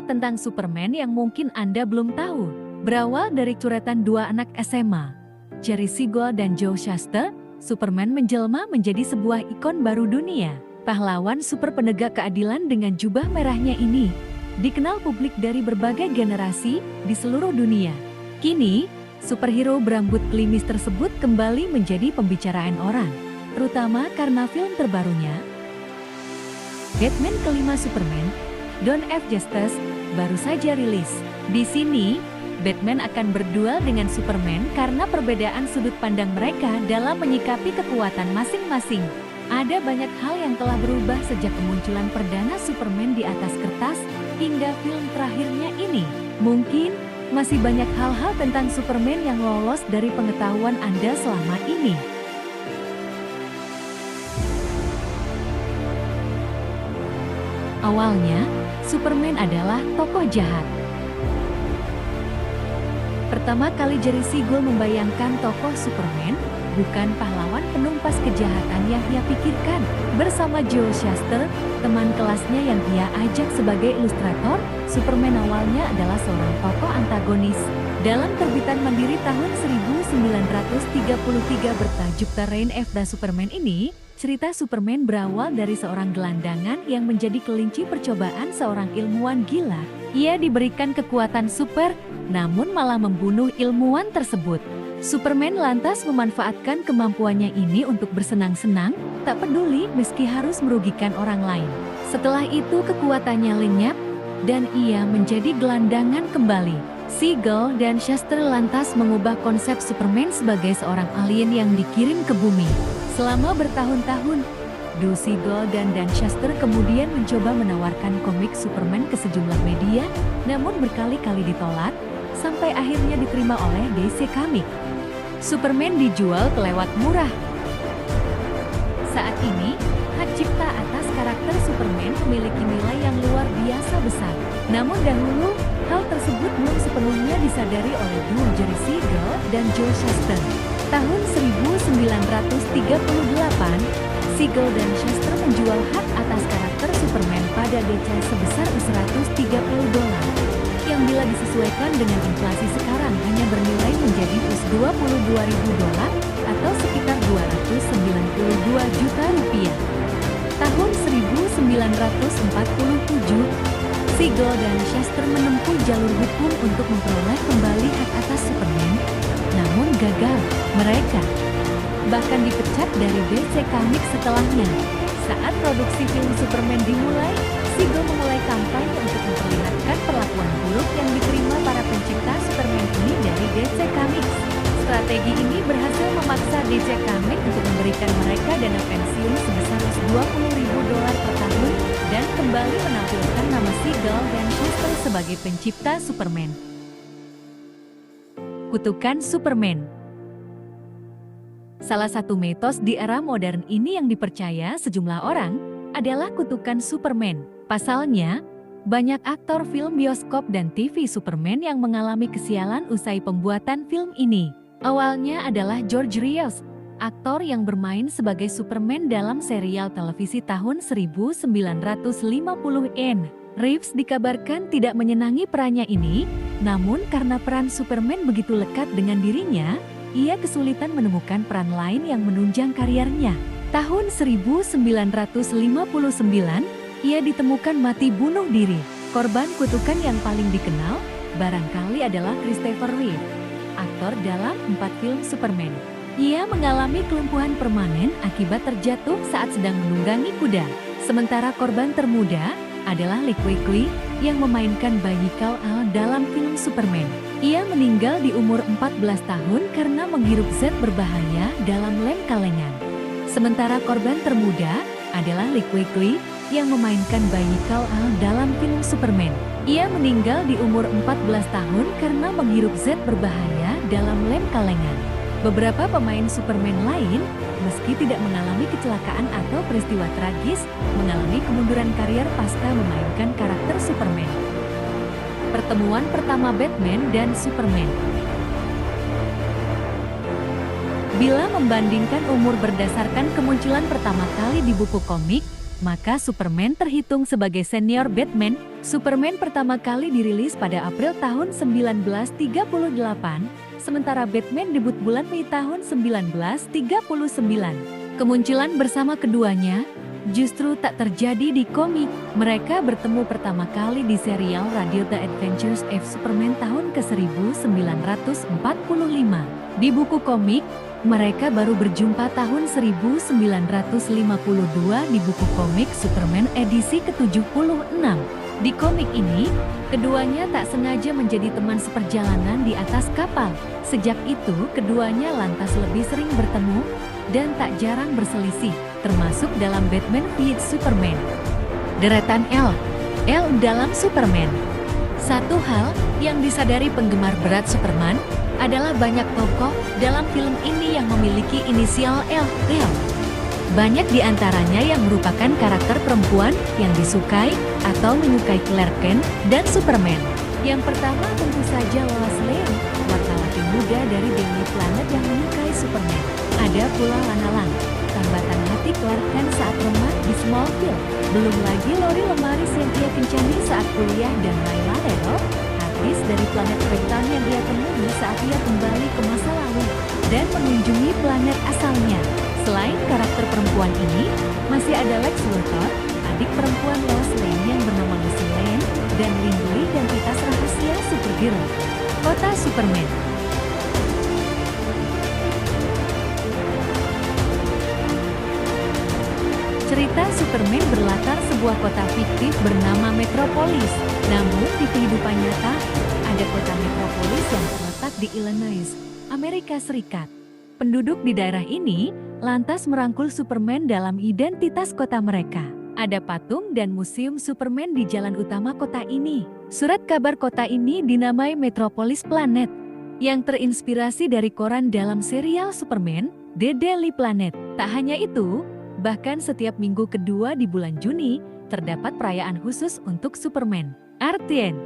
tentang Superman yang mungkin Anda belum tahu. Berawal dari coretan dua anak SMA, Jerry Siegel dan Joe Shuster, Superman menjelma menjadi sebuah ikon baru dunia. Pahlawan super penegak keadilan dengan jubah merahnya ini dikenal publik dari berbagai generasi di seluruh dunia. Kini, superhero berambut klimis tersebut kembali menjadi pembicaraan orang, terutama karena film terbarunya, Batman kelima Superman, Dawn of Justice, baru saja rilis. Di sini, Batman akan berduel dengan Superman karena perbedaan sudut pandang mereka dalam menyikapi kekuatan masing-masing. Ada banyak hal yang telah berubah sejak kemunculan perdana Superman di atas kertas hingga film terakhirnya ini. Mungkin masih banyak hal-hal tentang Superman yang lolos dari pengetahuan Anda selama ini. Awalnya, Superman adalah tokoh jahat. Pertama kali Jerry Siegel membayangkan tokoh Superman bukan pahlawan penumpas kejahatan yang ia pikirkan. Bersama Joe Shuster, teman kelasnya yang ia ajak sebagai ilustrator, Superman awalnya adalah seorang tokoh antagonis. Dalam terbitan Mandiri tahun 1933 bertajuk The Reign of the Superman ini, cerita Superman berawal dari seorang gelandangan yang menjadi kelinci percobaan seorang ilmuwan gila. Ia diberikan kekuatan super, namun malah membunuh ilmuwan tersebut. Superman lantas memanfaatkan kemampuannya ini untuk bersenang-senang, tak peduli meski harus merugikan orang lain. Setelah itu kekuatannya lenyap, dan ia menjadi gelandangan kembali. Siegel dan Shuster lantas mengubah konsep Superman sebagai seorang alien yang dikirim ke bumi. Selama bertahun-tahun, Siegel dan Dan Shuster kemudian mencoba menawarkan komik Superman ke sejumlah media, namun berkali-kali ditolak, sampai akhirnya diterima oleh DC Comics. Superman dijual kelewat murah. Saat ini, hak cipta atas karakter Superman memiliki nilai yang luar biasa besar. Namun dahulu, hal tersebut belum sepenuhnya disadari oleh duo Jerry Siegel dan Joe Shuster. Tahun 1938, Siegel dan Shuster menjual hak atas karakter Superman pada DC sebesar $130, yang bila disesuaikan dengan inflasi sekarang hanya bernilai menjadi $22.000 atau sekitar 292 juta rupiah. Tahun 1947, Siegel dan Shuster menempuh jalur hukum untuk memperoleh kembali hak atas Superman, namun gagal. Mereka bahkan dipecat dari DC Comics setelahnya. Saat produksi film Superman dimulai, Siegel memulai kampanye untuk memperlihatkan perlakuan buruk yang diterima para pencipta Superman ini dari DC Comics. Strategi ini berhasil memaksa DC Comics untuk memberikan mereka dana pensiun sebesar $20.000 per tahun dan kembali menampilkan nama Siegel dan Shuster sebagai pencipta Superman. Kutukan Superman. Salah satu mitos di era modern ini yang dipercaya sejumlah orang adalah kutukan Superman. Pasalnya, banyak aktor film bioskop dan TV Superman yang mengalami kesialan usai pembuatan film ini. Awalnya adalah George Reeves, aktor yang bermain sebagai Superman dalam serial televisi tahun 1950-an. Reeves dikabarkan tidak menyenangi perannya ini, namun karena peran Superman begitu lekat dengan dirinya, ia kesulitan menemukan peran lain yang menunjang karirnya. Tahun 1959, ia ditemukan mati bunuh diri. Korban kutukan yang paling dikenal barangkali adalah Christopher Reeve, aktor dalam 4 film Superman. Ia mengalami kelumpuhan permanen akibat terjatuh saat sedang menunggangi kuda. Sementara korban termuda adalah Lee Quigley yang memainkan bayi Kal-El dalam film Superman. Ia meninggal di umur 14 tahun karena menghirup zat berbahaya dalam lem kalengan. Sementara korban termuda adalah Lee Quigley yang memainkan bayi Kal-El dalam film Superman. Ia meninggal di umur 14 tahun karena menghirup zat berbahaya dalam lem kalengan. Beberapa pemain Superman lain, meski tidak mengalami kecelakaan atau peristiwa tragis, mengalami kemunduran karier pasca memainkan karakter Superman. Pertemuan pertama Batman dan Superman. Bila membandingkan umur berdasarkan kemunculan pertama kali di buku komik, maka Superman terhitung sebagai senior Batman. Superman pertama kali dirilis pada April tahun 1938, sementara Batman debut bulan Mei tahun 1939. Kemunculan bersama keduanya justru tak terjadi di komik. Mereka bertemu pertama kali di serial radio The Adventures of Superman tahun ke-1945. Di buku komik, mereka baru berjumpa tahun 1952 di buku komik Superman edisi ke-76. Di komik ini, keduanya tak sengaja menjadi teman seperjalanan di atas kapal. Sejak itu, keduanya lantas lebih sering bertemu dan tak jarang berselisih, termasuk dalam Batman v Superman. Deretan L dalam Superman. Satu hal yang disadari penggemar berat Superman adalah banyak tokoh dalam film ini yang memiliki inisial L. Banyak di antaranya yang merupakan karakter perempuan yang disukai atau menyukai Clark Kent dan Superman. Yang pertama tentu saja Lois Lane, wartawan muda dari Daily Planet yang menyukai Superman. Ada pula Lana Lang, tambatan hati Clark Kent saat lemah di Smallville. Belum lagi Lori Lemaris yang ia kencani saat kuliah dan Layla Terrell, artis dari planet Krypton yang ia temui saat ia kembali ke masa lalu dan mengunjungi planet asalnya. Selain karakter perempuan ini, masih ada Lex Luthor, adik perempuan Lois Lane yang bernama Lucy Lane, dan rindu identitas rahasia superhero. Kota Superman. Cerita Superman berlatar sebuah kota fiktif bernama Metropolis. Namun di kehidupan nyata, ada kota Metropolis yang terletak di Illinois, Amerika Serikat. Penduduk di daerah ini lantas merangkul Superman dalam identitas kota mereka. Ada patung dan museum Superman di jalan utama kota ini. Surat kabar kota ini dinamai Metropolis Planet, yang terinspirasi dari koran dalam serial Superman, The Daily Planet. Tak hanya itu, bahkan setiap minggu kedua di bulan Juni, terdapat perayaan khusus untuk Superman. Artien